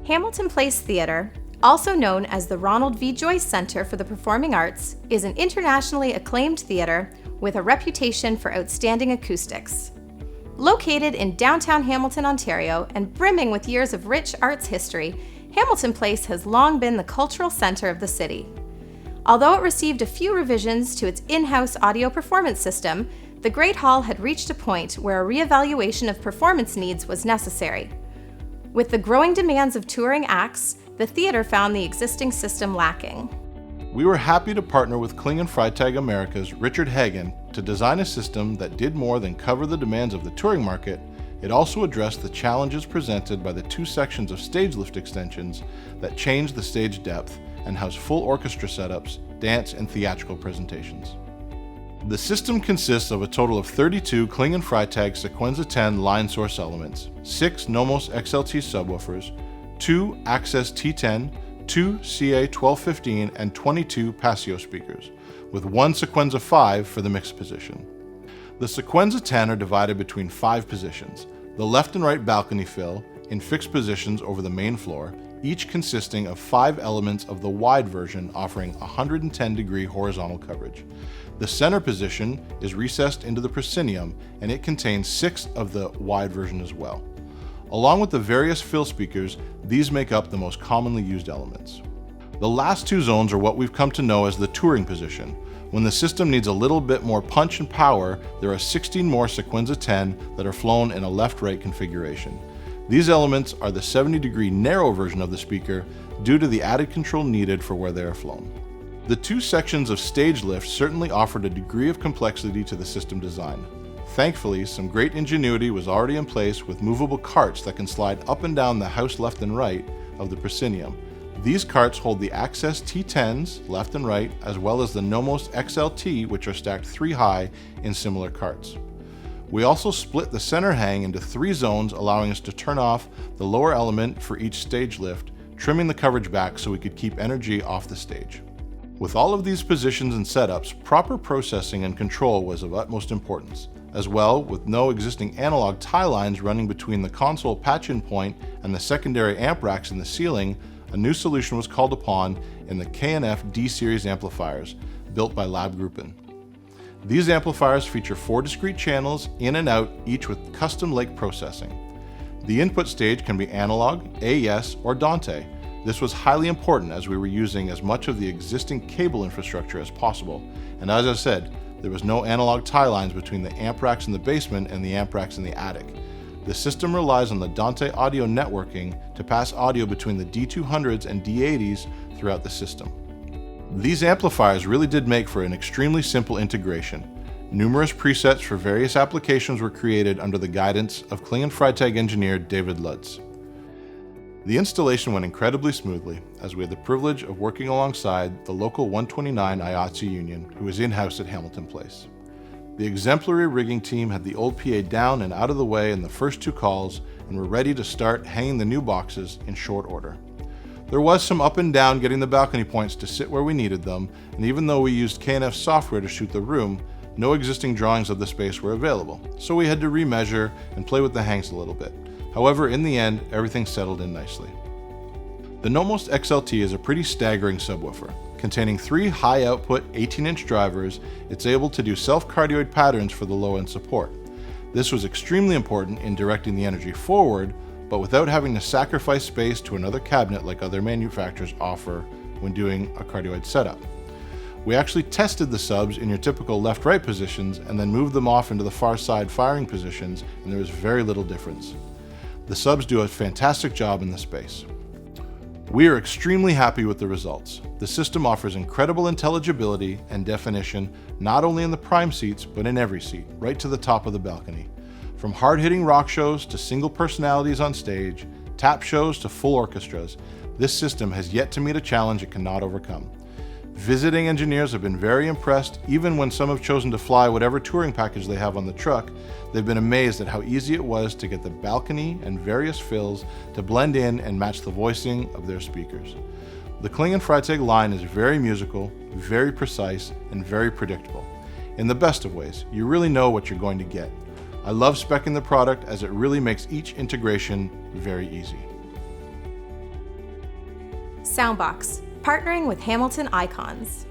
Hamilton Place Theatre, also known as the Ronald V. Joyce Center for the Performing Arts, is an internationally acclaimed theatre with a reputation for outstanding acoustics. Located in downtown Hamilton, Ontario, and brimming with years of rich arts history, Hamilton Place has long been the cultural center of the city. Although it received a few revisions to its in-house audio performance system, the Great Hall had reached a point where a reevaluation of performance needs was necessary. With the growing demands of touring acts, the theatre found the existing system lacking. We were happy to partner with Kling & Freitag America's Richard Hagen to design a system that did more than cover the demands of the touring market. It also addressed the challenges presented by the two sections of stage lift extensions that changed the stage depth and house full orchestra setups, dance, and theatrical presentations. The system consists of a total of 32 Kling & Freitag Sequenza 10 line source elements, 6 Nomos XLT subwoofers, 2 Access T10, 2 CA 1215, and 22 Paseo speakers, with 1 Sequenza 5 for the mixed position. The Sequenza 10 are divided between 5 positions: the left and right balcony fill, in fixed positions over the main floor, each consisting of 5 elements of the wide version offering 110-degree horizontal coverage. The center position is recessed into the proscenium, and it contains 6 of the wide version as well. Along with the various fill speakers, these make up the most commonly used elements. The last 2 zones are what we've come to know as the touring position. When the system needs a little bit more punch and power, there are 16 more Sequenza 10 that are flown in a left-right configuration. These elements are the 70-degree narrow version of the speaker due to the added control needed for where they are flown. The 2 sections of stage lift certainly offered a degree of complexity to the system design. Thankfully, some great ingenuity was already in place with movable carts that can slide up and down the house left and right of the proscenium. These carts hold the Access T10s left and right, as well as the Nomos XLT, which are stacked 3 high in similar carts. We also split the center hang into 3 zones, allowing us to turn off the lower element for each stage lift, trimming the coverage back so we could keep energy off the stage. With all of these positions and setups, proper processing and control was of utmost importance. As well, with no existing analog tie lines running between the console patch-in point and the secondary amp racks in the ceiling, a new solution was called upon in the K&F D-Series amplifiers, built by Labgruppen. These amplifiers feature 4 discrete channels in and out, each with custom lake processing. The input stage can be analog, AES, or Dante. This was highly important as we were using as much of the existing cable infrastructure as possible, and as I said, there was no analog tie lines between the amp racks in the basement and the amp racks in the attic. The system relies on the Dante audio networking to pass audio between the D200s and D80s throughout the system. These amplifiers really did make for an extremely simple integration. Numerous presets for various applications were created under the guidance of Kling & Freitag engineer David Lutz. The installation went incredibly smoothly, as we had the privilege of working alongside the local 129 IATSE union, who is in-house at Hamilton Place. The exemplary rigging team had the old PA down and out of the way in the first 2 calls and were ready to start hanging the new boxes in short order. There was some up and down getting the balcony points to sit where we needed them, and even though we used K&F software to shoot the room, no existing drawings of the space were available, so we had to remeasure and play with the hangs a little bit. However, in the end, everything settled in nicely. The Nomos XLT is a pretty staggering subwoofer. Containing 3 high-output 18-inch drivers, it's able to do self-cardioid patterns for the low-end support. This was extremely important in directing the energy forward, but without having to sacrifice space to another cabinet like other manufacturers offer when doing a cardioid setup. We actually tested the subs in your typical left-right positions and then moved them off into the far side firing positions, and there was very little difference. The subs do a fantastic job in the space. We are extremely happy with the results. The system offers incredible intelligibility and definition not only in the prime seats, but in every seat, right to the top of the balcony. From hard-hitting rock shows to single personalities on stage, tap shows to full orchestras, this system has yet to meet a challenge it cannot overcome. Visiting engineers have been very impressed. Even when some have chosen to fly whatever touring package they have on the truck, they've been amazed at how easy it was to get the balcony and various fills to blend in and match the voicing of their speakers. The Kling & Freitag line is very musical, very precise, and very predictable. In the best of ways, you really know what you're going to get. I love speccing the product as it really makes each integration very easy. Soundbox, partnering with Hamilton Icons.